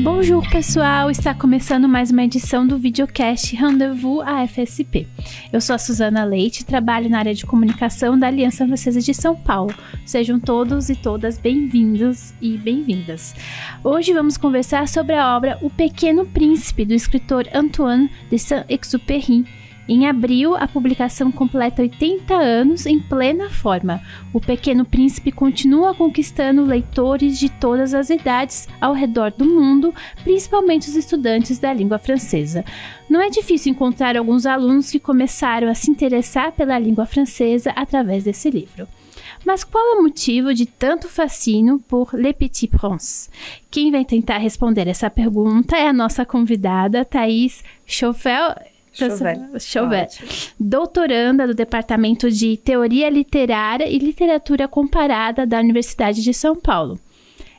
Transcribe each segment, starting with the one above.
Bonjour pessoal, está começando mais uma edição do videocast Rendezvous AFSP. Eu sou a Suzana Leite e trabalho na área de comunicação da Aliança Francesa de São Paulo. Sejam todos e todas bem-vindos e bem-vindas. Hoje vamos conversar sobre a obra O Pequeno Príncipe, do escritor Antoine de Saint-Exupéry. Em abril, a publicação completa 80 anos em plena forma. O Pequeno Príncipe continua conquistando leitores de todas as idades ao redor do mundo, principalmente os estudantes da língua francesa. Não é difícil encontrar alguns alunos que começaram a se interessar pela língua francesa através desse livro. Mas qual é o motivo de tanto fascínio por Le Petit Prince? Quem vai tentar responder essa pergunta é a nossa convidada, Thaís Chauvel, doutoranda do Departamento de Teoria Literária e Literatura Comparada da Universidade de São Paulo.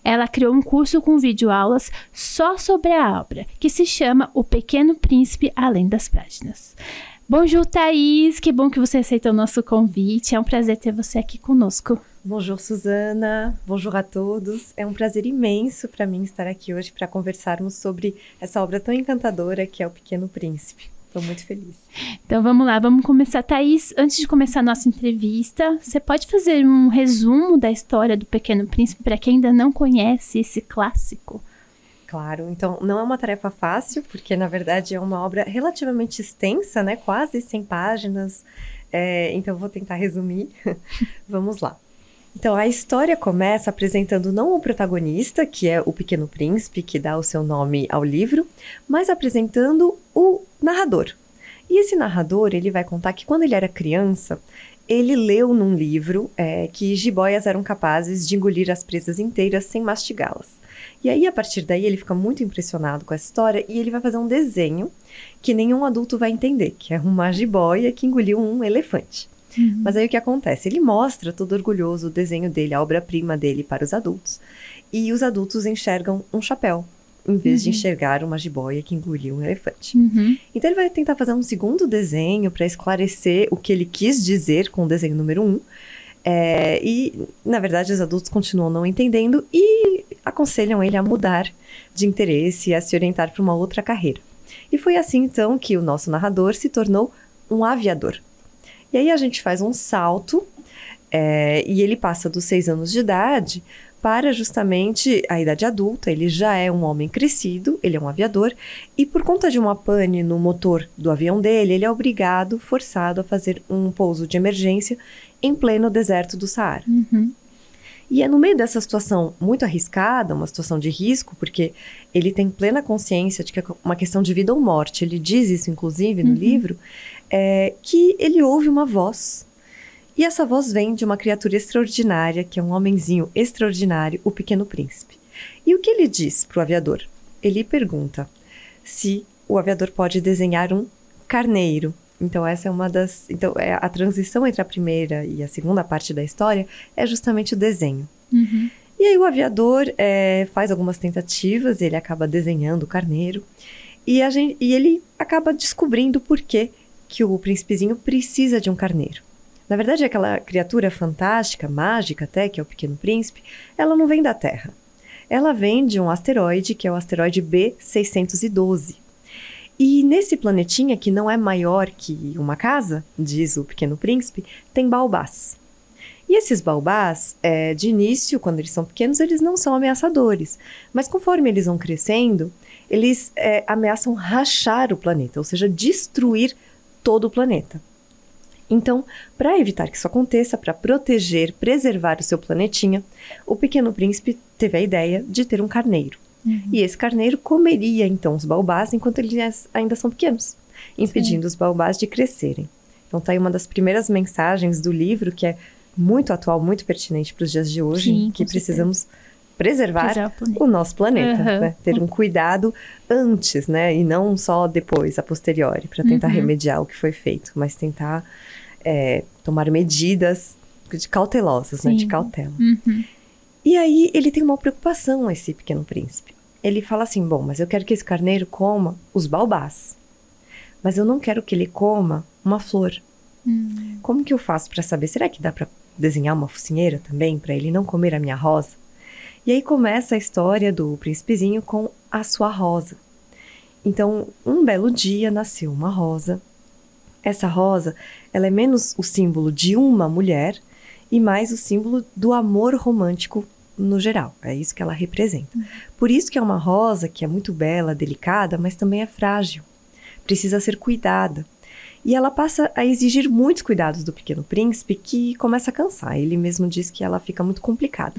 Ela criou um curso com videoaulas só sobre a obra, que se chama O Pequeno Príncipe Além das Páginas. Bonjour, Thaís, que bom que você aceitou o nosso convite, é um prazer ter você aqui conosco. Bonjour, Suzana, bonjour a todos. É um prazer imenso para mim estar aqui hoje para conversarmos sobre essa obra tão encantadora que é O Pequeno Príncipe. Estou muito feliz. Então vamos lá, vamos começar. Thaís, antes de começar a nossa entrevista, você pode fazer um resumo da história do Pequeno Príncipe para quem ainda não conhece esse clássico? Claro, então não é uma tarefa fácil, porque na verdade é uma obra relativamente extensa, né? Quase 100 páginas, então eu vou tentar resumir. Vamos lá. Então, a história começa apresentando não o protagonista, que é o Pequeno Príncipe, que dá o seu nome ao livro, mas apresentando o narrador. E esse narrador, ele vai contar que quando ele era criança, ele leu num livro que jiboias eram capazes de engolir as presas inteiras sem mastigá-las. E aí, a partir daí, ele fica muito impressionado com essa história e ele vai fazer um desenho que nenhum adulto vai entender, que é uma jiboia que engoliu um elefante. Mas aí o que acontece? Ele mostra todo orgulhoso o desenho dele, a obra-prima dele para os adultos. E os adultos enxergam um chapéu, em vez de enxergar uma jiboia que engoliu um elefante. Então ele vai tentar fazer um segundo desenho para esclarecer o que ele quis dizer com o desenho número 1. E, na verdade, os adultos continuam não entendendo e aconselham ele a mudar de interesse e a se orientar para uma outra carreira. E foi assim, então, que o nosso narrador se tornou um aviador. E aí a gente faz um salto e ele passa dos 6 anos de idade para justamente a idade adulta. Ele já é um homem crescido, ele é um aviador, e por conta de uma pane no motor do avião dele, ele é forçado a fazer um pouso de emergência em pleno deserto do Saara. E é no meio dessa situação muito arriscada, uma situação de risco, porque ele tem plena consciência de que é uma questão de vida ou morte. Ele diz isso, inclusive, no livro, que ele ouve uma voz. E essa voz vem de uma criatura extraordinária, que é um homenzinho extraordinário, o Pequeno Príncipe. E o que ele diz para o aviador? Ele pergunta se o aviador pode desenhar um carneiro. Então essa é uma das... Então a transição entre a primeira e a segunda parte da história é justamente o desenho. E aí o aviador faz algumas tentativas, ele acaba desenhando o carneiro e ele acaba descobrindo por que o príncipezinho precisa de um carneiro. Na verdade, aquela criatura fantástica, mágica até, que é o Pequeno Príncipe, ela não vem da Terra. Ela vem de um asteroide, que é o asteroide B612. E nesse planetinha, que não é maior que uma casa, diz o Pequeno Príncipe, tem baobás. E esses baobás, de início, quando eles são pequenos, eles não são ameaçadores. Mas conforme eles vão crescendo, eles ameaçam rachar o planeta, ou seja, destruir todo o planeta. Então, para evitar que isso aconteça, para preservar o seu planetinha, o Pequeno Príncipe teve a ideia de ter um carneiro. E esse carneiro comeria, então, os baobás enquanto eles ainda são pequenos, impedindo os baobás de crescerem. Então, tá aí uma das primeiras mensagens do livro, que é muito atual, muito pertinente para os dias de hoje, que precisamos preservar o nosso planeta, né? Ter um cuidado antes, né? E não só depois, a posteriori, para tentar remediar o que foi feito, mas tentar tomar medidas cautelosas, né? De cautela. E aí ele tem uma preocupação, esse Pequeno Príncipe. Ele fala assim, bom, mas eu quero que esse carneiro coma os baobás, mas eu não quero que ele coma uma flor. Como que eu faço para saber? Será que dá para desenhar uma focinheira também, para ele não comer a minha rosa? E aí começa a história do príncipezinho com a sua rosa. Então, um belo dia nasceu uma rosa. Essa rosa, ela é menos o símbolo de uma mulher e mais o símbolo do amor romântico no geral. É isso que ela representa. Por isso que é uma rosa que é muito bela, delicada, mas também é frágil. Precisa ser cuidada. E ela passa a exigir muitos cuidados do Pequeno Príncipe, que começa a cansar. Ele mesmo diz que ela fica muito complicada.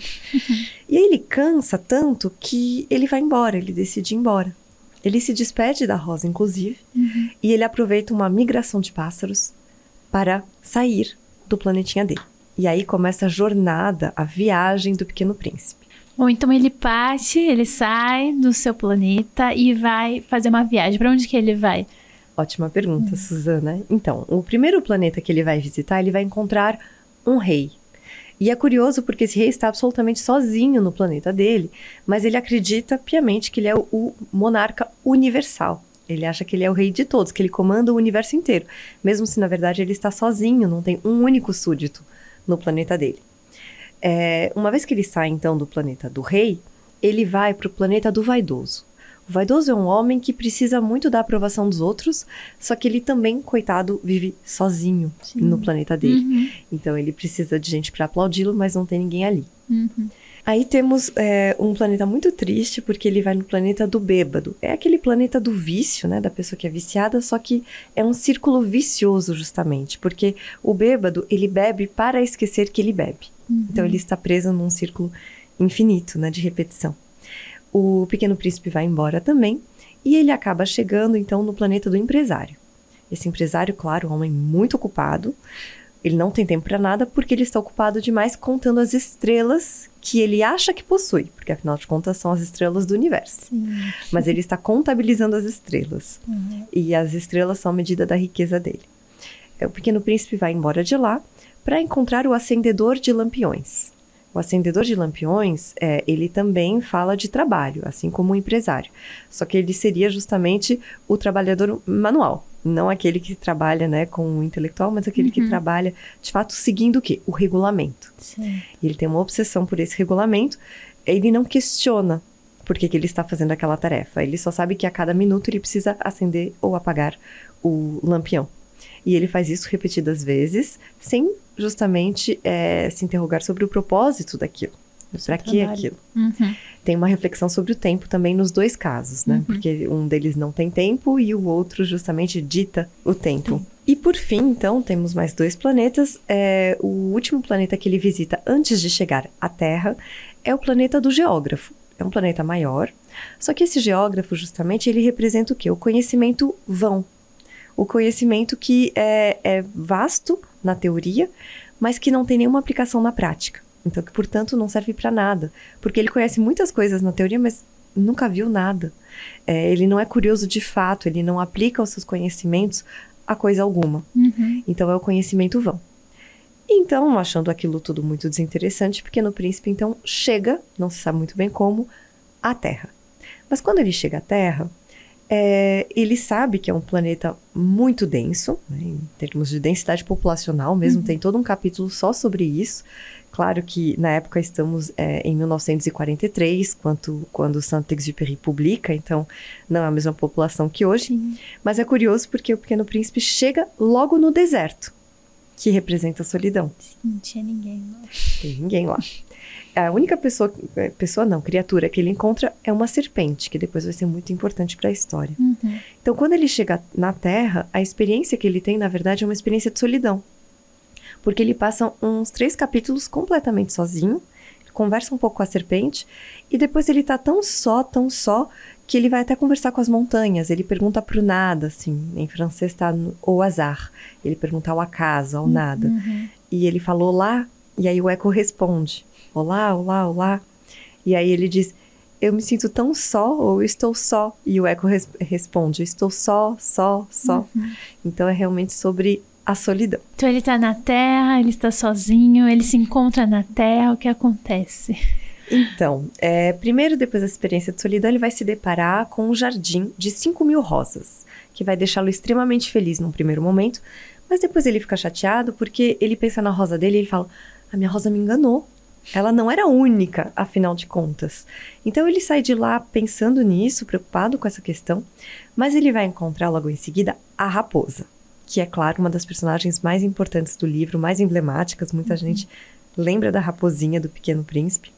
E aí ele cansa tanto que ele vai embora, ele decide ir embora. Ele se despede da rosa, inclusive, e ele aproveita uma migração de pássaros para sair do planetinha dele. E aí começa a jornada, a viagem do Pequeno Príncipe. Ou então ele parte, ele sai do seu planeta e vai fazer uma viagem. Para onde que ele vai? Ótima pergunta, Suzana. Então, o primeiro planeta que ele vai visitar, ele vai encontrar um rei. E é curioso porque esse rei está absolutamente sozinho no planeta dele, mas ele acredita piamente que ele é o monarca universal. Ele acha que ele é o rei de todos, que ele comanda o universo inteiro, mesmo se na verdade ele está sozinho, não tem um único súdito no planeta dele. Uma vez que ele sai então do planeta do rei, ele vai para o planeta do vaidoso. O vaidoso é um homem que precisa muito da aprovação dos outros, só que ele também, coitado, vive sozinho no planeta dele. Então ele precisa de gente para aplaudi-lo, mas não tem ninguém ali. Aí temos um planeta muito triste, porque ele vai no planeta do bêbado. É aquele planeta do vício, né, da pessoa que é viciada, só que é um círculo vicioso justamente, porque o bêbado, ele bebe para esquecer que ele bebe. Então ele está preso num círculo infinito, né, de repetição. O Pequeno Príncipe vai embora também, e ele acaba chegando então no planeta do empresário. Esse empresário, claro, um homem muito ocupado, ele não tem tempo para nada porque ele está ocupado demais contando as estrelas que ele acha que possui, porque afinal de contas são as estrelas do universo. Mas ele está contabilizando as estrelas, e as estrelas são a medida da riqueza dele. O Pequeno Príncipe vai embora de lá para encontrar o acendedor de lampiões. O acendedor de lampiões, ele também fala de trabalho, assim como o empresário. Só que ele seria justamente o trabalhador manual, não aquele que trabalha, né, com o intelectual, mas aquele que trabalha, de fato, seguindo o quê? O regulamento. Sim. E ele tem uma obsessão por esse regulamento. Ele não questiona por que ele está fazendo aquela tarefa. Ele só sabe que a cada minuto ele precisa acender ou apagar o lampião. E ele faz isso repetidas vezes, sem justamente se interrogar sobre o propósito daquilo. Para que aquilo? Tem uma reflexão sobre o tempo também nos dois casos, né? Porque um deles não tem tempo e o outro justamente dita o tempo. E por fim, então, temos mais dois planetas. O último planeta que ele visita antes de chegar à Terra é o planeta do geógrafo. É um planeta maior, só que esse geógrafo, justamente, ele representa o quê? O conhecimento vão. O conhecimento que é vasto na teoria, mas que não tem nenhuma aplicação na prática. Então, que, portanto, não serve para nada. Porque ele conhece muitas coisas na teoria, mas nunca viu nada. Ele não é curioso de fato, ele não aplica os seus conhecimentos a coisa alguma. Então, é o conhecimento vão. Então, achando aquilo tudo muito desinteressante, o Pequeno Príncipe, então, chega, não se sabe muito bem como, à Terra. Mas quando ele chega à Terra, ele sabe que é um planeta muito denso, né, em termos de densidade populacional mesmo, tem todo um capítulo só sobre isso. Claro que na época estamos em 1943, quando Saint-Exupéry publica, então não é a mesma população que hoje. Mas é curioso porque o Pequeno Príncipe chega logo no deserto, que representa a solidão. Não tinha ninguém lá. Tem ninguém lá. A única criatura que ele encontra é uma serpente, que depois vai ser muito importante para a história. Então, quando ele chega na Terra, a experiência que ele tem, na verdade, é uma experiência de solidão. Porque ele passa uns 3 capítulos completamente sozinho, conversa um pouco com a serpente, e depois ele tá tão só, que ele vai até conversar com as montanhas. Ele pergunta pro nada, assim, em francês tá au hasard. Ele pergunta ao acaso, ao nada. E ele falou olá, e aí o eco responde. Olá, olá, olá. E aí ele diz, eu me sinto tão só, ou estou só. E o eco responde, estou só. Então é realmente sobre a solidão. Então ele está na Terra, ele está sozinho, ele se encontra na Terra, o que acontece? Então, primeiro, depois da experiência de solidão, ele vai se deparar com um jardim de 5.000 rosas, que vai deixá-lo extremamente feliz num primeiro momento, mas depois ele fica chateado porque ele pensa na rosa dele e ele fala, a minha rosa me enganou. Ela não era única, afinal de contas. Então ele sai de lá pensando nisso, preocupado com essa questão, mas ele vai encontrar logo em seguida a raposa, que é, claro, uma das personagens mais importantes do livro, mais emblemáticas. Muita gente lembra da raposinha do Pequeno Príncipe.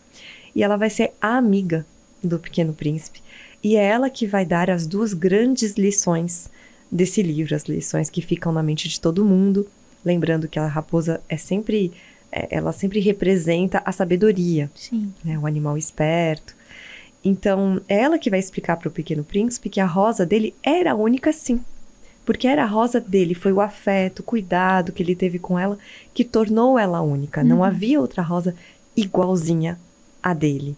E ela vai ser a amiga do Pequeno Príncipe. E é ela que vai dar as 2 grandes lições desse livro, as lições que ficam na mente de todo mundo. Lembrando que a raposa ela sempre representa a sabedoria, Sim. Né, o animal esperto. Então, é ela que vai explicar para o Pequeno Príncipe que a rosa dele era única, sim. Porque era a rosa dele, foi o afeto, o cuidado que ele teve com ela que tornou ela única. Não havia outra rosa igualzinha a dele.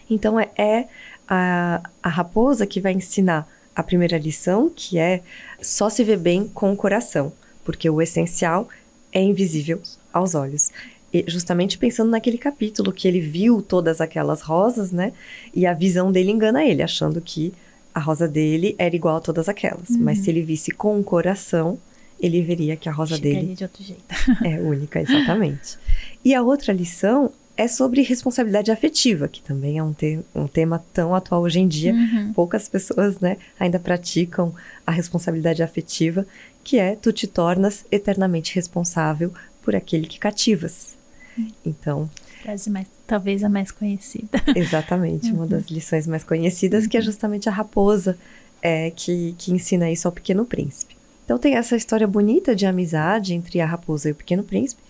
Então, é a raposa que vai ensinar a primeira lição, que é só se vê bem com o coração, porque o essencial é invisível aos olhos. E justamente pensando naquele capítulo que ele viu todas aquelas rosas, né? E a visão dele engana ele, achando que a rosa dele era igual a todas aquelas. Mas se ele visse com o coração, ele veria que a rosa dele de outro jeito. é única, exatamente. E a outra lição é sobre responsabilidade afetiva, que também é um tema tão atual hoje em dia. Poucas pessoas, né, ainda praticam a responsabilidade afetiva, que é: tu te tornas eternamente responsável por aquele que cativas. Então, Frase talvez a mais conhecida. Exatamente, uma das lições mais conhecidas, que é justamente a raposa que ensina isso ao Pequeno Príncipe. Então tem essa história bonita de amizade entre a raposa e o Pequeno Príncipe,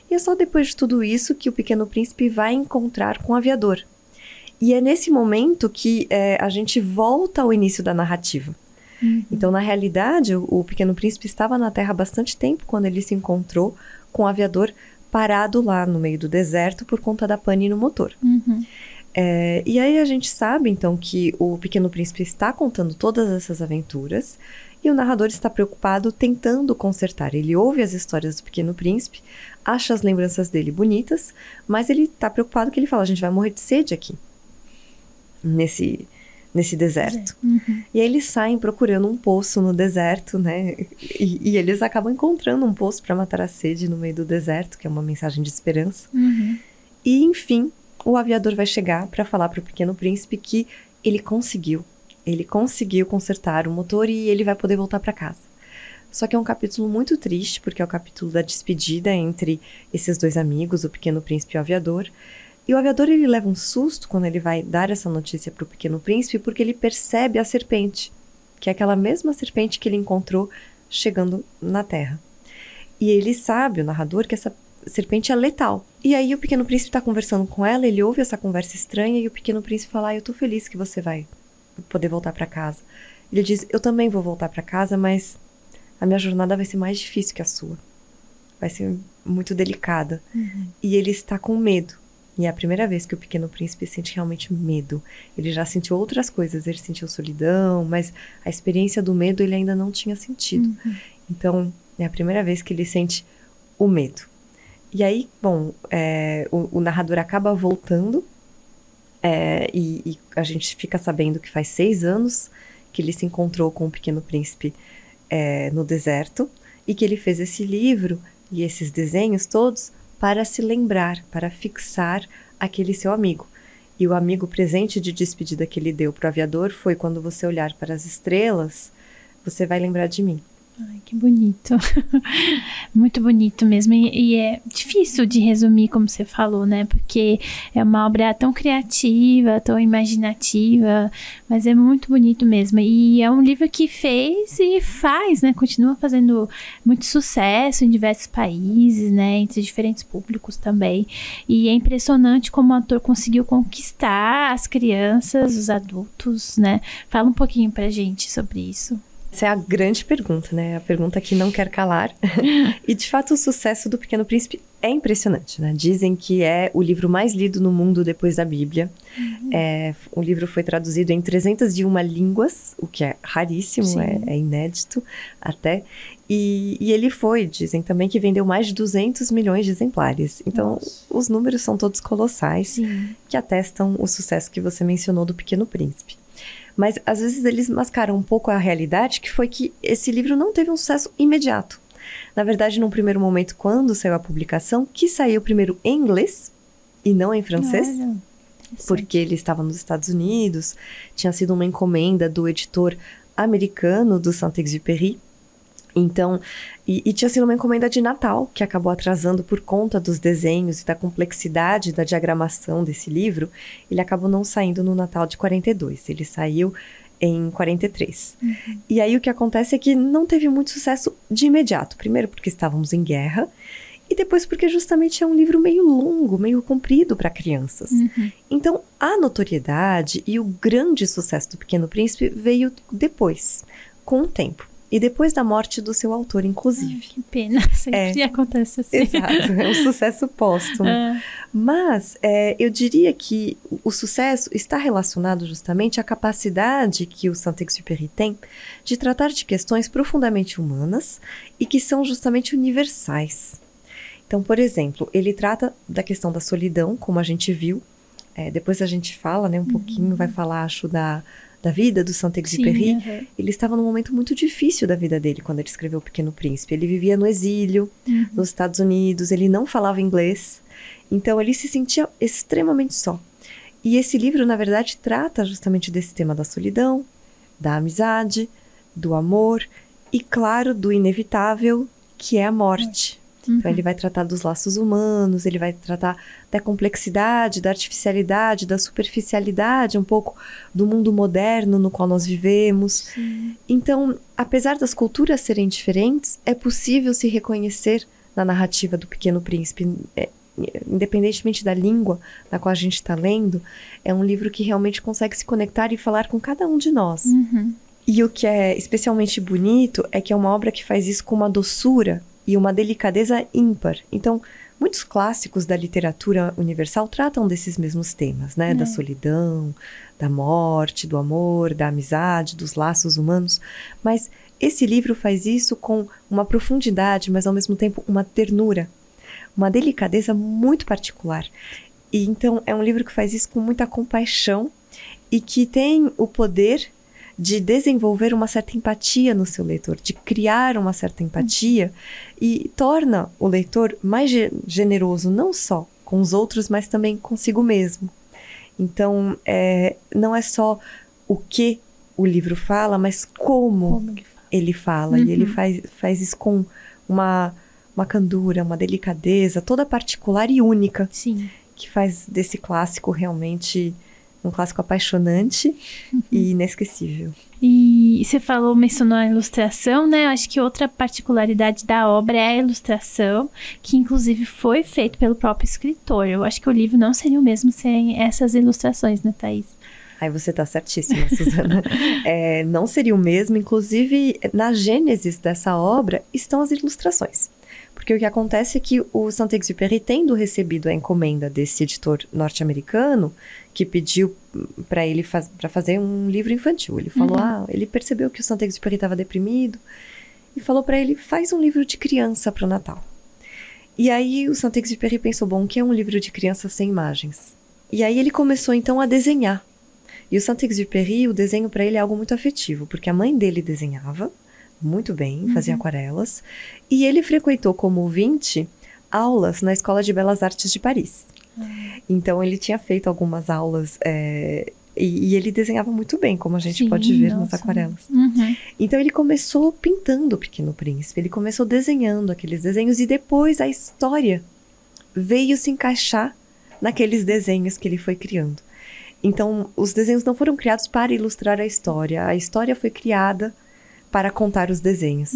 e é só depois de tudo isso que o Pequeno Príncipe vai encontrar com o aviador. E é nesse momento que a gente volta ao início da narrativa. Então, na realidade, o Pequeno Príncipe estava na Terra há bastante tempo quando ele se encontrou com o aviador parado lá no meio do deserto por conta da pane no motor. E aí a gente sabe, então, que o Pequeno Príncipe está contando todas essas aventuras e o narrador está preocupado tentando consertar. Ele ouve as histórias do Pequeno Príncipe, acha as lembranças dele bonitas, mas ele está preocupado que ele fala: a gente vai morrer de sede aqui, nesse deserto. E aí eles saem procurando um poço no deserto, né? E eles acabam encontrando um poço para matar a sede no meio do deserto, que é uma mensagem de esperança. E, enfim, o aviador vai chegar para falar para o Pequeno Príncipe que ele conseguiu consertar o motor e ele vai poder voltar para casa. Só que é um capítulo muito triste, porque é o capítulo da despedida entre esses 2 amigos, o Pequeno Príncipe e o aviador. E o aviador, ele leva um susto quando ele vai dar essa notícia para o Pequeno Príncipe, porque ele percebe a serpente, que é aquela mesma serpente que ele encontrou chegando na Terra. E ele sabe, o narrador, que essa serpente é letal. E aí o Pequeno Príncipe está conversando com ela, ele ouve essa conversa estranha e o Pequeno Príncipe fala: eu tô feliz que você vai poder voltar para casa. Ele diz: eu também vou voltar para casa, mas a minha jornada vai ser mais difícil que a sua. Vai ser muito delicada. E ele está com medo. E é a primeira vez que o Pequeno Príncipe sente realmente medo. Ele já sentiu outras coisas, ele sentiu solidão, mas a experiência do medo ele ainda não tinha sentido. Então, é a primeira vez que ele sente o medo. E aí, bom, o narrador acaba voltando e a gente fica sabendo que faz 6 anos que ele se encontrou com o Pequeno Príncipe no deserto e que ele fez esse livro e esses desenhos todos para se lembrar, para fixar aquele seu amigo. E o amigo presente de despedida que ele deu para o aviador foi: quando você olhar para as estrelas, você vai lembrar de mim. Ai, que bonito. Muito bonito mesmo. E é difícil de resumir, como você falou, né? Porque é uma obra tão criativa, tão imaginativa, mas é muito bonito mesmo. E é um livro que fez e faz, né? Continua fazendo muito sucesso em diversos países, né? Entre diferentes públicos também. E é impressionante como o autor conseguiu conquistar as crianças, os adultos, né? Fala um pouquinho pra gente sobre isso. Essa é a grande pergunta, né? A pergunta que não quer calar. E, de fato, o sucesso do Pequeno Príncipe é impressionante, né? Dizem que é o livro mais lido no mundo depois da Bíblia. O livro foi traduzido em 301 línguas, o que é raríssimo, é inédito até. E ele dizem também que vendeu mais de 200 milhões de exemplares. Então, os números são todos colossais, que atestam o sucesso que você mencionou do Pequeno Príncipe. Mas, às vezes, eles mascaram um pouco a realidade, que foi que esse livro não teve um sucesso imediato. Na verdade, num primeiro momento, quando saiu a publicação, que saiu primeiro em inglês, e não em francês. Olha, Porque ele estava nos Estados Unidos, tinha sido uma encomenda do editor americano do Saint-Exupéry. Então, e tinha sido uma encomenda de Natal, que acabou atrasando por conta dos desenhos e da complexidade da diagramação desse livro. Ele acabou não saindo no Natal de 42, ele saiu em 43. E aí o que acontece é que não teve muito sucesso de imediato. Primeiro porque estávamos em guerra, e depois porque justamente é um livro meio longo, meio comprido para crianças. Então, a notoriedade e o grande sucesso do Pequeno Príncipe veio depois, com o tempo. E depois da morte do seu autor, inclusive. Que pena, sempre acontece assim. Exato, é um sucesso póstumo. Mas eu diria que o sucesso está relacionado justamente à capacidade que o Saint-Exupéry tem de tratar de questões profundamente humanas e que são justamente universais. Então, por exemplo, ele trata da questão da solidão, como a gente viu. Depois a gente fala, né, um pouquinho, vai falar, acho, da vida do Saint-Exupéry. Ele estava num momento muito difícil da vida dele quando ele escreveu O Pequeno Príncipe. Ele vivia no exílio, nos Estados Unidos, ele não falava inglês, então ele se sentia extremamente só. E esse livro, na verdade, trata justamente desse tema da solidão, da amizade, do amor e, claro, do inevitável, que é a morte. Então ele vai tratar dos laços humanos, ele vai tratar da complexidade, da artificialidade, da superficialidade, um pouco do mundo moderno no qual nós vivemos. Então, apesar das culturas serem diferentes, é possível se reconhecer na narrativa do Pequeno Príncipe, independentemente da língua na qual a gente está lendo. É um livro que realmente consegue se conectar e falar com cada um de nós. E o que é especialmente bonito é que é uma obra que faz isso com uma doçura e uma delicadeza ímpar. Então, muitos clássicos da literatura universal tratam desses mesmos temas, né? Da solidão, da morte, do amor, da amizade, dos laços humanos. Mas esse livro faz isso com uma profundidade, mas ao mesmo tempo uma ternura, uma delicadeza muito particular. E então é um livro que faz isso com muita compaixão e que tem o poder de desenvolver uma certa empatia no seu leitor, de criar uma certa empatia e torna o leitor mais generoso, não só com os outros, mas também consigo mesmo. Então, não é só o que o livro fala, mas como ele fala. E ele faz isso com uma candura, uma delicadeza toda particular e única, que faz desse clássico realmente um clássico apaixonante e inesquecível. E você mencionou a ilustração, né? Acho que outra particularidade da obra é a ilustração, que inclusive foi feito pelo próprio escritor. Eu acho que o livro não seria o mesmo sem essas ilustrações, né, Thaís? Aí você tá certíssima, Suzana. Não seria o mesmo, inclusive na gênese dessa obra estão as ilustrações. Porque o que acontece é que o Saint-Exupéry, tendo recebido a encomenda desse editor norte-americano, que pediu para ele para fazer um livro infantil. Ele falou, ele percebeu que o Saint-Exupéry estava deprimido e falou para ele, faz um livro de criança para o Natal. E aí o Saint-Exupéry pensou, bom, o que é um livro de criança sem imagens? E aí ele começou então a desenhar. E o Saint-Exupéry, o desenho para ele é algo muito afetivo, porque a mãe dele desenhava muito bem, fazia aquarelas, e ele frequentou como ouvinte aulas na Escola de Belas Artes de Paris. Então ele tinha feito algumas aulas e ele desenhava muito bem, como a gente pode ver nas aquarelas. Então ele começou pintando o Pequeno Príncipe, ele começou desenhando aqueles desenhos e depois a história veio se encaixar naqueles desenhos que ele foi criando. Então os desenhos não foram criados para ilustrar a história foi criada para contar os desenhos.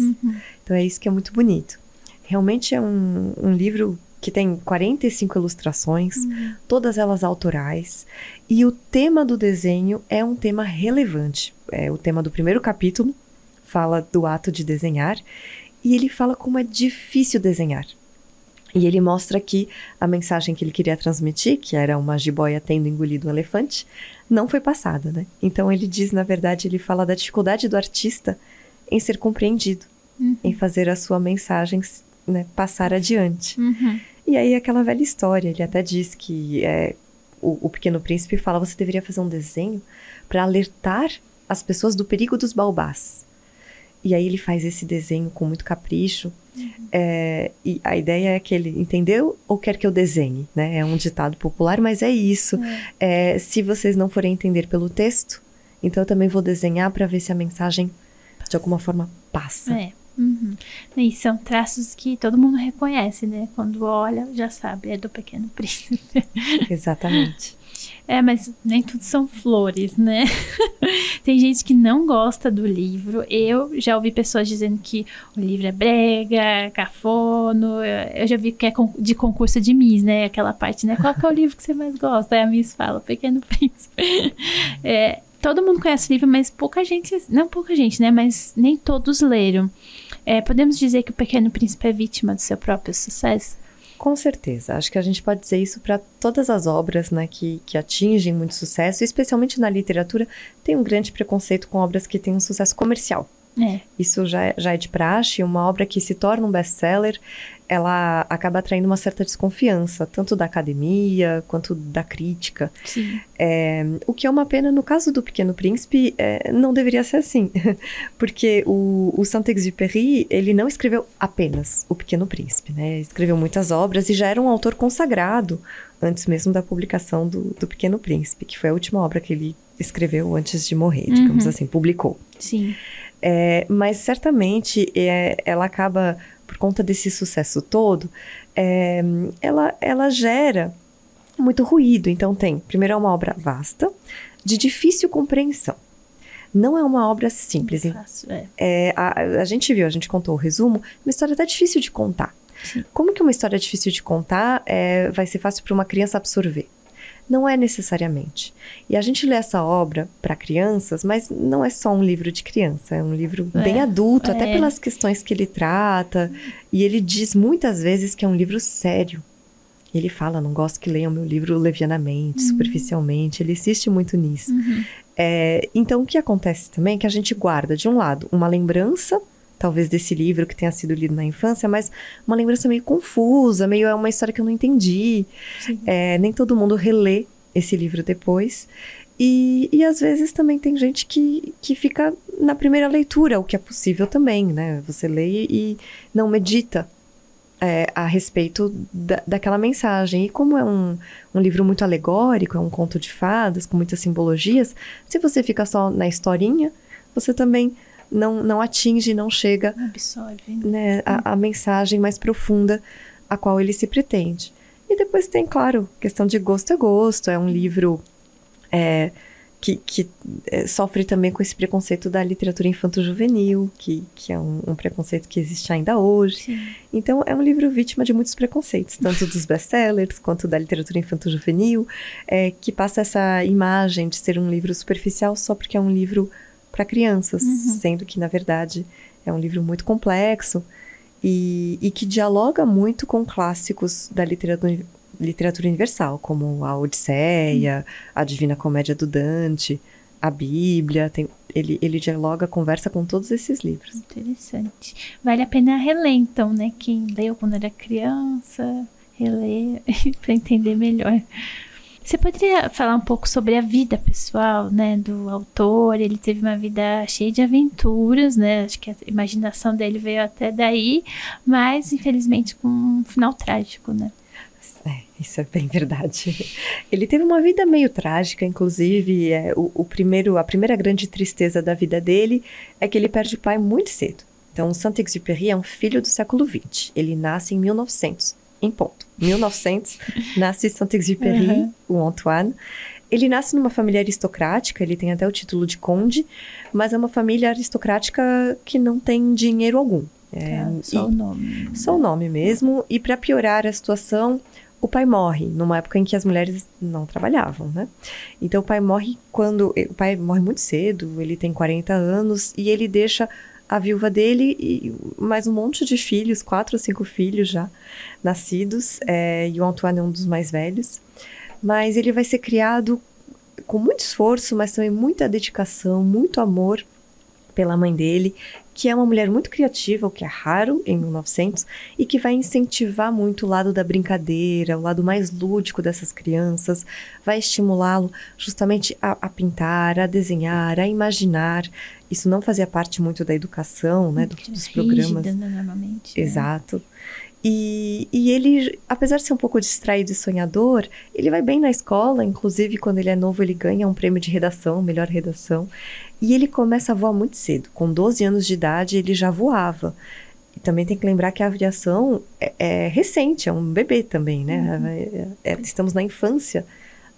Então é isso que é muito bonito. Realmente é um livro que tem 45 ilustrações, todas elas autorais, e o tema do desenho é um tema relevante. O tema do primeiro capítulo fala do ato de desenhar, e ele fala como é difícil desenhar. E ele mostra que a mensagem que ele queria transmitir, que era uma jiboia tendo engolido um elefante, não foi passada, né? Então ele diz, na verdade, ele fala da dificuldade do artista em ser compreendido, em fazer a sua mensagem, né, passar adiante. E aí aquela velha história, ele até diz que o Pequeno Príncipe fala, você deveria fazer um desenho para alertar as pessoas do perigo dos baobás. E aí ele faz esse desenho com muito capricho, E a ideia é que ele entendeu ou quer que eu desenhe, né? É um ditado popular, mas é isso. Se vocês não forem entender pelo texto, então eu também vou desenhar para ver se a mensagem de alguma forma passa. E são traços que todo mundo reconhece, né? Quando olha, já sabe, é do Pequeno Príncipe. Exatamente. Mas nem tudo são flores, né? Tem gente que não gosta do livro. Eu já ouvi pessoas dizendo que o livro é brega, cafono. Eu já vi que é de concurso de Miss, né? Aquela parte, né? Qual que é o livro que você mais gosta? Aí a Miss fala, Pequeno Príncipe. Todo mundo conhece o livro, mas pouca gente... Não pouca gente, né? Mas nem todos leram. Podemos dizer que o Pequeno Príncipe é vítima do seu próprio sucesso? Com certeza. Acho que a gente pode dizer isso para todas as obras, né, que atingem muito sucesso, especialmente na literatura, tem um grande preconceito com obras que têm um sucesso comercial. Isso já é de praxe. Uma obra que se torna um best-seller, ela acaba atraindo uma certa desconfiança, tanto da academia quanto da crítica. Sim. O que é uma pena. No caso do Pequeno Príncipe, não deveria ser assim, porque o Saint-Exupéry, ele não escreveu apenas o Pequeno Príncipe, né? Escreveu muitas obras e já era um autor consagrado antes mesmo da publicação do Pequeno Príncipe, que foi a última obra que ele escreveu antes de morrer, digamos assim, publicou. Sim. Mas certamente ela acaba, por conta desse sucesso todo, ela gera muito ruído. Então Primeiro é uma obra vasta, de difícil compreensão. Não é uma obra simples. Fácil, a gente contou o resumo, uma história até difícil de contar. Sim. Como que uma história difícil de contar vai ser fácil para uma criança absorver? Não é necessariamente. E a gente lê essa obra para crianças, mas não é só um livro de criança, é um livro bem adulto, até pelas questões que ele trata. E ele diz muitas vezes que é um livro sério. Ele fala, não gosto que leiam meu livro levianamente, superficialmente. Ele insiste muito nisso. Então, o que acontece também é que a gente guarda, de um lado, uma lembrança, talvez desse livro que tenha sido lido na infância, mas uma lembrança meio confusa, meio uma história que eu não entendi. Nem todo mundo relê esse livro depois. E às vezes também tem gente que fica na primeira leitura, o que é possível também, né? Você lê e não medita a respeito daquela mensagem. E como é um livro muito alegórico, é um conto de fadas, com muitas simbologias, se você fica só na historinha, você também não atinge, não chega, absorve, né, a mensagem mais profunda a qual ele se pretende. E depois tem, claro, questão de gosto é gosto. É um livro que sofre também com esse preconceito da literatura infanto-juvenil, que é um preconceito que existe ainda hoje. Sim. Então, é um livro vítima de muitos preconceitos, tanto dos best-sellers quanto da literatura infanto-juvenil, que passa essa imagem de ser um livro superficial só porque é um livro para crianças, sendo que, na verdade, é um livro muito complexo e que dialoga muito com clássicos da literatura universal, como a Odisseia, a Divina Comédia do Dante, a Bíblia. Ele dialoga, conversa com todos esses livros. Interessante. Vale a pena reler, então, né? Quem leu quando era criança, reler para entender melhor. Você poderia falar um pouco sobre a vida pessoal, né, do autor? Ele teve uma vida cheia de aventuras, né? Acho que a imaginação dele veio até daí, mas infelizmente com um final trágico, né? Isso é bem verdade. Ele teve uma vida meio trágica, inclusive. A primeira grande tristeza da vida dele é que ele perde o pai muito cedo. Então, Saint-Exupéry é um filho do século XX. Ele nasce em 1900. Em ponto. 1900, nasce Saint-Exupéry, o Antoine. Ele nasce numa família aristocrática, ele tem até o título de conde, mas é uma família aristocrática que não tem dinheiro algum. Só o nome. Só o nome mesmo. E para piorar a situação, o pai morre numa época em que as mulheres não trabalhavam, né? Então o pai morre muito cedo, ele tem 40 anos e ele deixa a viúva dele e mais um monte de filhos, 4 ou 5 filhos já nascidos, e o Antoine é um dos mais velhos. Mas ele vai ser criado com muito esforço, mas também muita dedicação, muito amor pela mãe dele, que é uma mulher muito criativa, o que é raro em 1900, e que vai incentivar muito o lado da brincadeira, o lado mais lúdico dessas crianças, vai estimulá-lo justamente a pintar, a desenhar, a imaginar. Isso não fazia parte muito da educação, né, dos programas. Rígida, né, normalmente. Exato. E ele, apesar de ser um pouco distraído e sonhador, ele vai bem na escola, inclusive quando ele é novo ele ganha um prêmio de redação, melhor redação, e ele começa a voar muito cedo. Com 12 anos de idade ele já voava. E também tem que lembrar que a aviação é recente, é um bebê também, né? Estamos na infância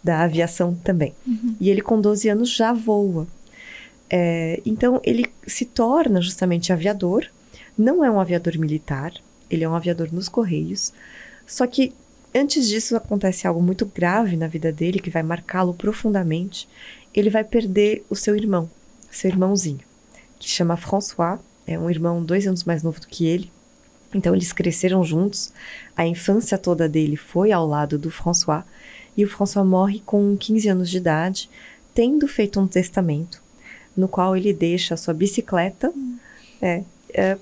da aviação também. E ele com 12 anos já voa. Então ele se torna justamente aviador, não é um aviador militar, ele é um aviador nos Correios, só que antes disso acontece algo muito grave na vida dele, que vai marcá-lo profundamente. Ele vai perder o seu irmão, seu irmãozinho, que chama François, é um irmão 2 anos mais novo do que ele. Então eles cresceram juntos, a infância toda dele foi ao lado do François, e o François morre com 15 anos de idade, tendo feito um testamento, no qual ele deixa a sua bicicleta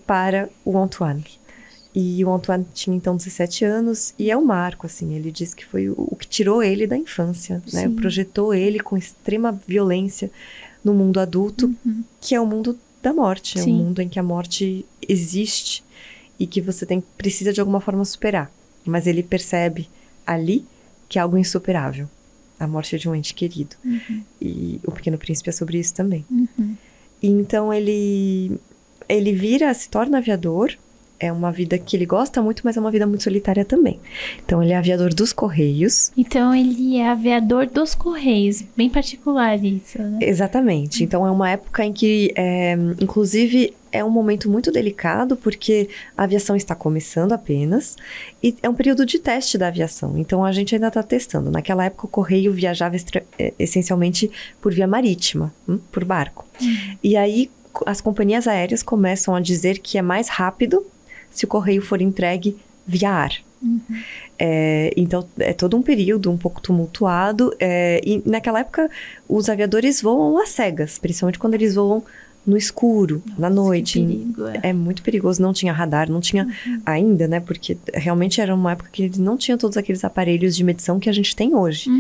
para o Antoine. E o Antoine tinha então 17 anos e é um marco, assim, ele diz que foi o que tirou ele da infância, né? Projetou ele com extrema violência no mundo adulto, que é o mundo da morte, é um mundo em que a morte existe e que você precisa de alguma forma superar. Mas ele percebe ali que é algo insuperável, a morte de um ente querido. E O Pequeno Príncipe é sobre isso também. E então ele se torna aviador. É uma vida que ele gosta muito, mas é uma vida muito solitária também. Então, ele é aviador dos Correios. Então, ele é aviador dos Correios. Bem particular isso, né? Exatamente. Então, é uma época em que, inclusive, é um momento muito delicado, porque a aviação está começando apenas, e é um período de teste da aviação. Então, a gente ainda está testando. Naquela época, o Correio viajava essencialmente por via marítima, por barco. E aí, as companhias aéreas começam a dizer que é mais rápido se o correio for entregue via ar. Então, é todo um período um pouco tumultuado. E naquela época, os aviadores voam às cegas, principalmente quando eles voam no escuro, na noite. Perigo, é muito perigoso, não tinha radar, não tinha ainda, né? Porque realmente era uma época que eles não tinham todos aqueles aparelhos de medição que a gente tem hoje.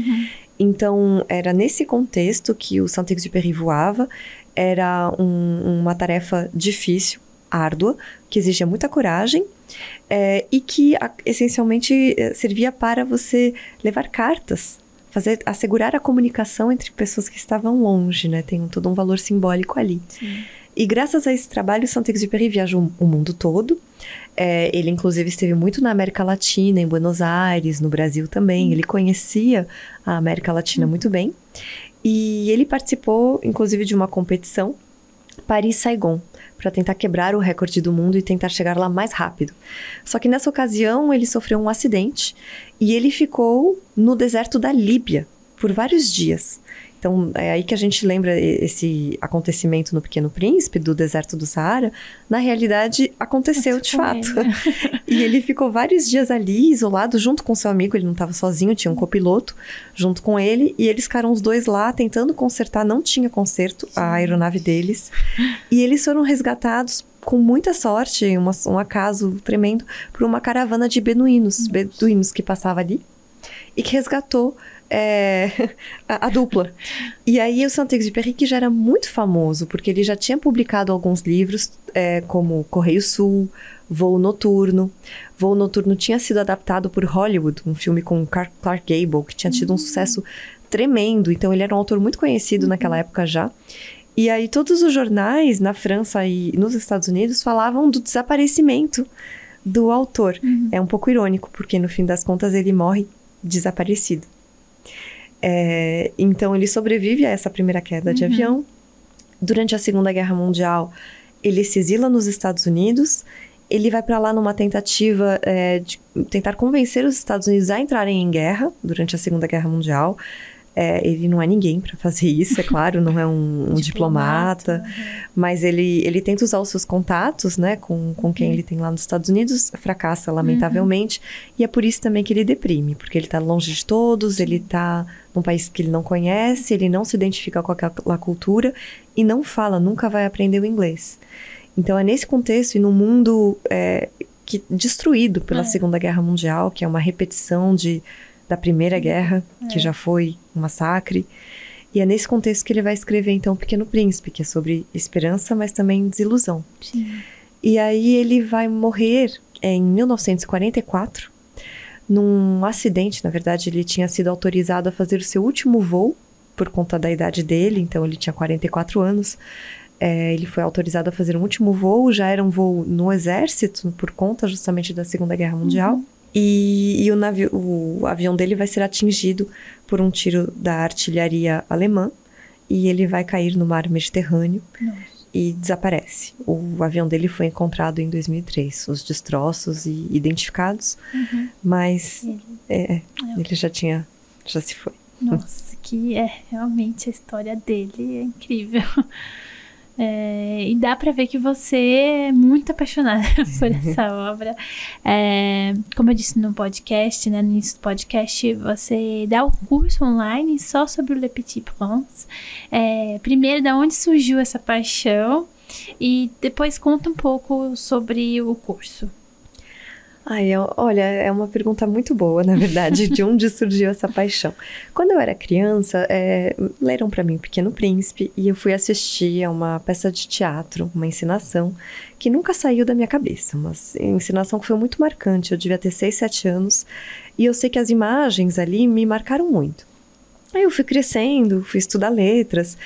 Então, era nesse contexto que o Saint-Exupéry voava. Era uma tarefa difícil, árdua, que exigia muita coragem e que essencialmente servia para você levar cartas, assegurar a comunicação entre pessoas que estavam longe, né? Tem todo um valor simbólico ali. E graças a esse trabalho, Saint-Exupéry viajou o mundo todo. Ele, inclusive, esteve muito na América Latina, em Buenos Aires, no Brasil também. Ele conhecia a América Latina muito bem. E ele participou, inclusive, de uma competição, Paris-Saigon, para tentar quebrar o recorde do mundo e tentar chegar lá mais rápido. Só que nessa ocasião ele sofreu um acidente e ele ficou no deserto da Líbia por vários dias. Então, é aí que a gente lembra esse acontecimento no Pequeno Príncipe, do deserto do Saara. Na realidade, aconteceu de fato. E ele ficou vários dias ali, isolado, junto com seu amigo. Ele não estava sozinho, tinha um copiloto junto com ele. E eles ficaram os dois lá, tentando consertar. Não tinha conserto, a aeronave deles. E eles foram resgatados com muita sorte, um acaso tremendo, por uma caravana de beduínos que passava ali. E que resgatou a dupla. E aí o Saint-Exupéry, que já era muito famoso, porque ele já tinha publicado alguns livros, como Correio Sul, Voo Noturno. Voo Noturno tinha sido adaptado por Hollywood, um filme com Clark Gable, que tinha tido um sucesso tremendo. Então ele era um autor muito conhecido naquela época já. E aí todos os jornais na França e nos Estados Unidos falavam do desaparecimento do autor. É um pouco irônico, porque no fim das contas ele morre desaparecido. Então ele sobrevive a essa primeira queda de avião. Durante a Segunda Guerra Mundial, ele se exila nos Estados Unidos. Ele vai para lá numa tentativa de tentar convencer os Estados Unidos a entrarem em guerra durante a Segunda Guerra Mundial. Ele não é ninguém para fazer isso, é claro, não é um diplomata, mas ele tenta usar os seus contatos, né, com quem ele tem lá nos Estados Unidos, fracassa lamentavelmente, e é por isso também que ele deprime, porque ele está longe de todos, ele está num país que ele não conhece, ele não se identifica com aquela cultura e não fala, nunca vai aprender o inglês. Então é nesse contexto e num mundo destruído pela Segunda Guerra Mundial, que é uma repetição da Primeira Guerra, que já foi um massacre. E é nesse contexto que ele vai escrever, então, O Pequeno Príncipe, que é sobre esperança, mas também desilusão. Sim. E aí ele vai morrer em 1944, num acidente. Na verdade, ele tinha sido autorizado a fazer o seu último voo, por conta da idade dele, então ele tinha 44 anos. Ele foi autorizado a fazer um último voo, já era um voo no exército, por conta justamente da Segunda Guerra Mundial. E o avião dele vai ser atingido por um tiro da artilharia alemã, e ele vai cair no mar Mediterrâneo. Nossa. E desaparece. O avião dele foi encontrado em 2003, os destroços e identificados, mas ele já se foi. Nossa, realmente a história dele é incrível. E dá pra ver que você é muito apaixonada por essa obra. Como eu disse no podcast, né, no início do podcast, você dá um curso online só sobre o Le Petit Prince. Primeiro, da onde surgiu essa paixão, e depois conta um pouco sobre o curso. Olha, é uma pergunta muito boa, na verdade, de onde surgiu essa paixão. Quando eu era criança, leram para mim O Pequeno Príncipe, e eu fui assistir a uma peça de teatro, uma encenação, que nunca saiu da minha cabeça, uma encenação que foi muito marcante. Eu devia ter 6, 7 anos, e eu sei que as imagens ali me marcaram muito. Aí eu fui crescendo, fui estudar letras,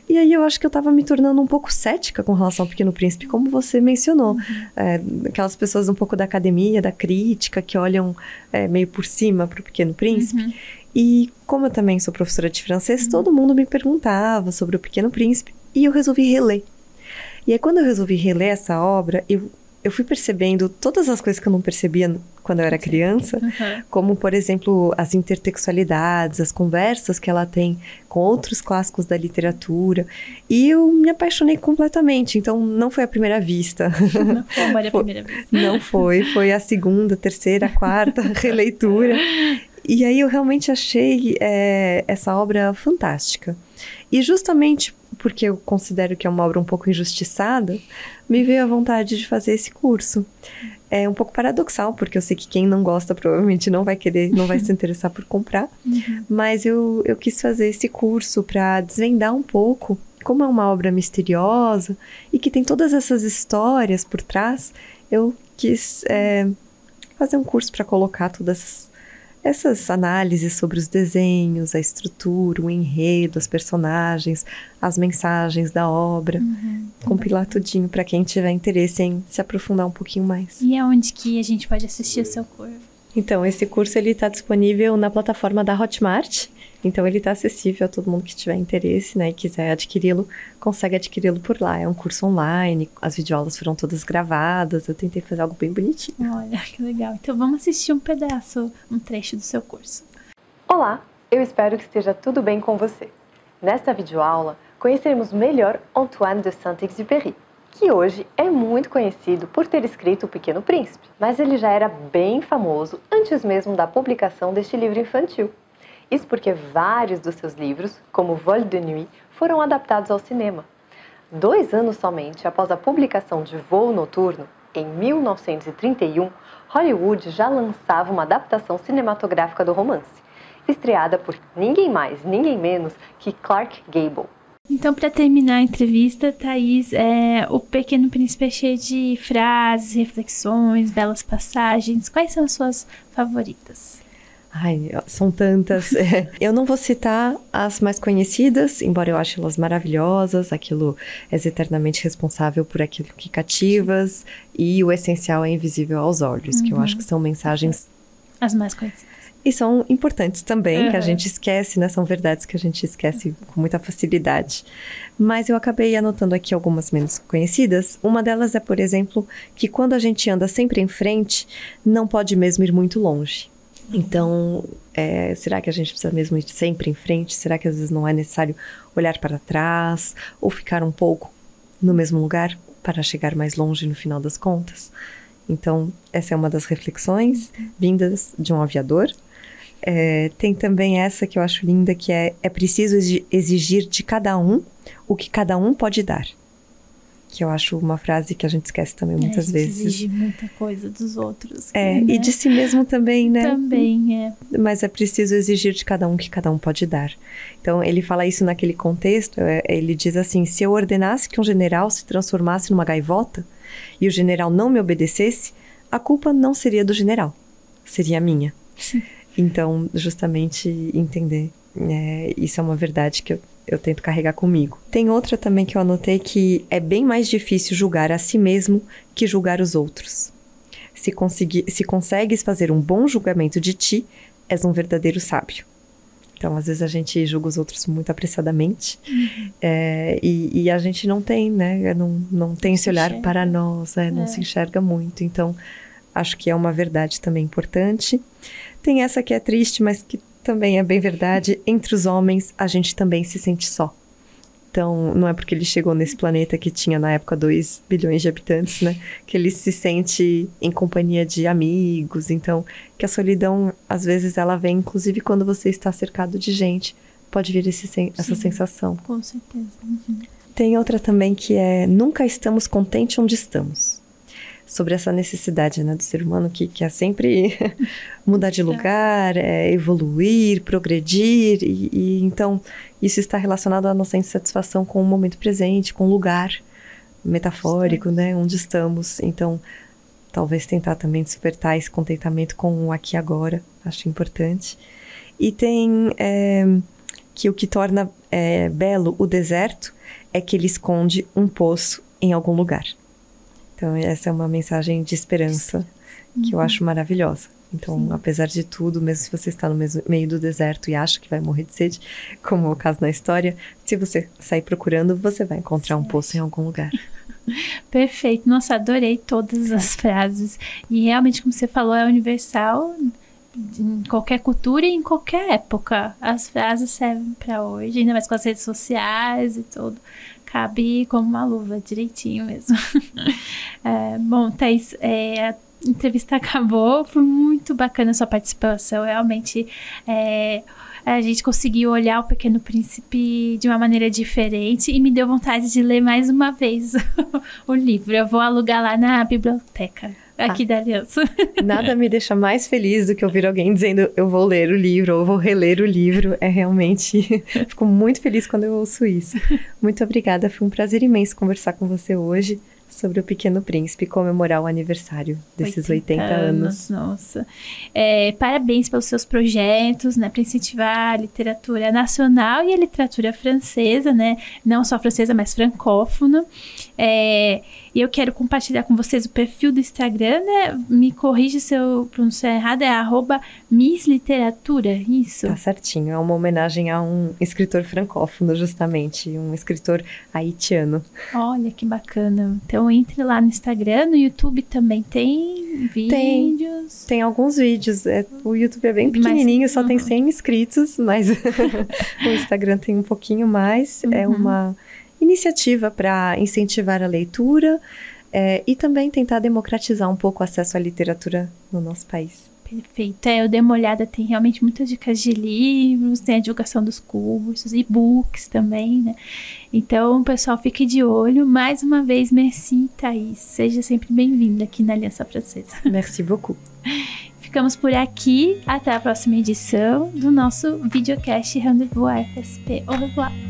e aí eu acho que eu estava me tornando um pouco cética com relação ao Pequeno Príncipe, como você mencionou. Aquelas pessoas um pouco da academia, da crítica, que olham meio por cima para o Pequeno Príncipe. E como eu também sou professora de francês, todo mundo me perguntava sobre o Pequeno Príncipe, e eu resolvi reler. E aí quando eu resolvi reler essa obra, eu fui percebendo todas as coisas que eu não percebia quando eu era criança, como, por exemplo, as intertextualidades, as conversas que ela tem com outros clássicos da literatura, e eu me apaixonei completamente. Então, não foi a primeira vista. Não foi a primeira vista. Não foi a segunda, terceira, quarta releitura. E aí eu realmente achei essa obra fantástica. E justamente porque eu considero que é uma obra um pouco injustiçada, me veio a vontade de fazer esse curso. É um pouco paradoxal, porque eu sei que quem não gosta provavelmente não vai querer, não vai se interessar por comprar. Mas eu quis fazer esse curso para desvendar um pouco, como é uma obra misteriosa e que tem todas essas histórias por trás. Eu quis fazer um curso para colocar todas essas análises sobre os desenhos, a estrutura, o enredo, os personagens, as mensagens da obra, compilar tudinho para quem tiver interesse em se aprofundar um pouquinho mais. E aonde que a gente pode assistir o seu curso? Então, esse curso ele está disponível na plataforma da Hotmart. Então, ele está acessível a todo mundo que tiver interesse, né, e quiser adquiri-lo, consegue adquiri-lo por lá. É um curso online, as videoaulas foram todas gravadas, eu tentei fazer algo bem bonitinho. Olha, que legal. Então, vamos assistir um pedaço, um trecho do seu curso. Olá, eu espero que esteja tudo bem com você. Nesta videoaula, conheceremos melhor Antoine de Saint-Exupéry, que hoje é muito conhecido por ter escrito O Pequeno Príncipe, mas ele já era bem famoso antes mesmo da publicação deste livro infantil. Isso porque vários dos seus livros, como Vol de Nuit, foram adaptados ao cinema. 2 anos somente após a publicação de Voo Noturno, em 1931, Hollywood já lançava uma adaptação cinematográfica do romance, estreada por ninguém mais, ninguém menos que Clark Gable. Então, para terminar a entrevista, Thaís, O Pequeno Príncipe é cheio de frases, reflexões, belas passagens. Quais são as suas favoritas? São tantas. Eu não vou citar as mais conhecidas, embora eu ache elas maravilhosas. Aquilo és eternamente responsável por aquilo que cativas, e o essencial é invisível aos olhos, que eu acho que são mensagens... As mais conhecidas. E são importantes também, que a gente esquece, né? São verdades que a gente esquece com muita facilidade. Mas eu acabei anotando aqui algumas menos conhecidas. Uma delas é, por exemplo, que quando a gente anda sempre em frente, não pode mesmo ir muito longe. Então, será que a gente precisa mesmo ir sempre em frente? Será que às vezes não é necessário olhar para trás ou ficar um pouco no mesmo lugar para chegar mais longe no final das contas? Então, essa é uma das reflexões vindas de um aviador. Tem também essa que eu acho linda, que é preciso exigir de cada um o que cada um pode dar. que eu acho uma frase que a gente esquece também muitas vezes. Exige muita coisa dos outros. E de si mesmo também, né? Também, Mas é preciso exigir de cada um o que cada um pode dar. Então, ele fala isso naquele contexto, ele diz assim, se eu ordenasse que um general se transformasse numa gaivota e o general não me obedecesse, a culpa não seria do general, seria minha. Sim. Então, justamente entender, isso é uma verdade que eu tento carregar comigo. Tem outra também que eu anotei que é bem mais difícil julgar a si mesmo que julgar os outros. Se consegues fazer um bom julgamento de ti, és um verdadeiro sábio. Então, às vezes a gente julga os outros muito apressadamente, e a gente não tem, né? Não tem esse olhar para nós, não se enxerga muito. Então, acho que é uma verdade também importante. Tem essa que é triste, mas que também é bem verdade. Entre os homens, a gente também se sente só. Então, não é porque ele chegou nesse planeta que tinha na época 2 bilhões de habitantes, né? Que ele se sente em companhia de amigos. Então, que a solidão, às vezes, ela vem, inclusive, quando você está cercado de gente. Pode vir essa sensação. Com certeza. Uhum. Tem outra também que é, nunca estamos contentes onde estamos. Sobre essa necessidade, né, do ser humano que quer sempre mudar de lugar, evoluir, progredir. E então, isso está relacionado à nossa insatisfação com o momento presente, com o lugar metafórico, né, onde estamos. Então, talvez tentar também despertar esse contentamento com o aqui e agora, acho importante. E tem que o que torna belo o deserto é que ele esconde um poço em algum lugar. Então, essa é uma mensagem de esperança que eu acho maravilhosa. Então, apesar de tudo, mesmo se você está no meio do deserto e acha que vai morrer de sede, como é o caso na história, se você sair procurando, você vai encontrar um poço em algum lugar. Perfeito. Nossa, adorei todas as frases. E realmente, como você falou, é universal em qualquer cultura e em qualquer época. As frases servem para hoje, ainda mais com as redes sociais e tudo. Cabe como uma luva, direitinho mesmo. Bom, Thaís, a entrevista acabou, foi muito bacana a sua participação, realmente a gente conseguiu olhar o Pequeno Príncipe de uma maneira diferente e me deu vontade de ler mais uma vez o livro. Eu vou alugar lá na biblioteca aqui da Aliança. Nada me deixa mais feliz do que ouvir alguém dizendo eu vou ler o livro ou eu vou reler o livro. Realmente, fico muito feliz quando eu ouço isso. Muito obrigada, foi um prazer imenso conversar com você hoje sobre o Pequeno Príncipe, comemorar o aniversário desses 80 anos. Nossa. Parabéns pelos seus projetos, né, para incentivar a literatura nacional e a literatura francesa, né, não só francesa, mas francófona. E eu quero compartilhar com vocês o perfil do Instagram, né? Me corrige se eu pronunciar errado, é @missliteratura, isso? Tá certinho, é uma homenagem a um escritor francófono, justamente, um escritor haitiano. Olha que bacana. Então entre lá no Instagram, no YouTube também tem vídeos? Tem alguns vídeos, o YouTube é bem pequenininho, só tem 100 inscritos, mas o Instagram tem um pouquinho mais, é uma iniciativa para incentivar a leitura e também tentar democratizar um pouco o acesso à literatura no nosso país. Perfeito. Eu dei uma olhada, tem realmente muitas dicas de livros, tem a divulgação dos cursos, e-books também, né? Então, pessoal, fique de olho. Mais uma vez, merci, Thaís. Seja sempre bem-vinda aqui na Aliança Francesa. Merci beaucoup. Ficamos por aqui. Até a próxima edição do nosso videocast Rendez-vous FSP. Au revoir.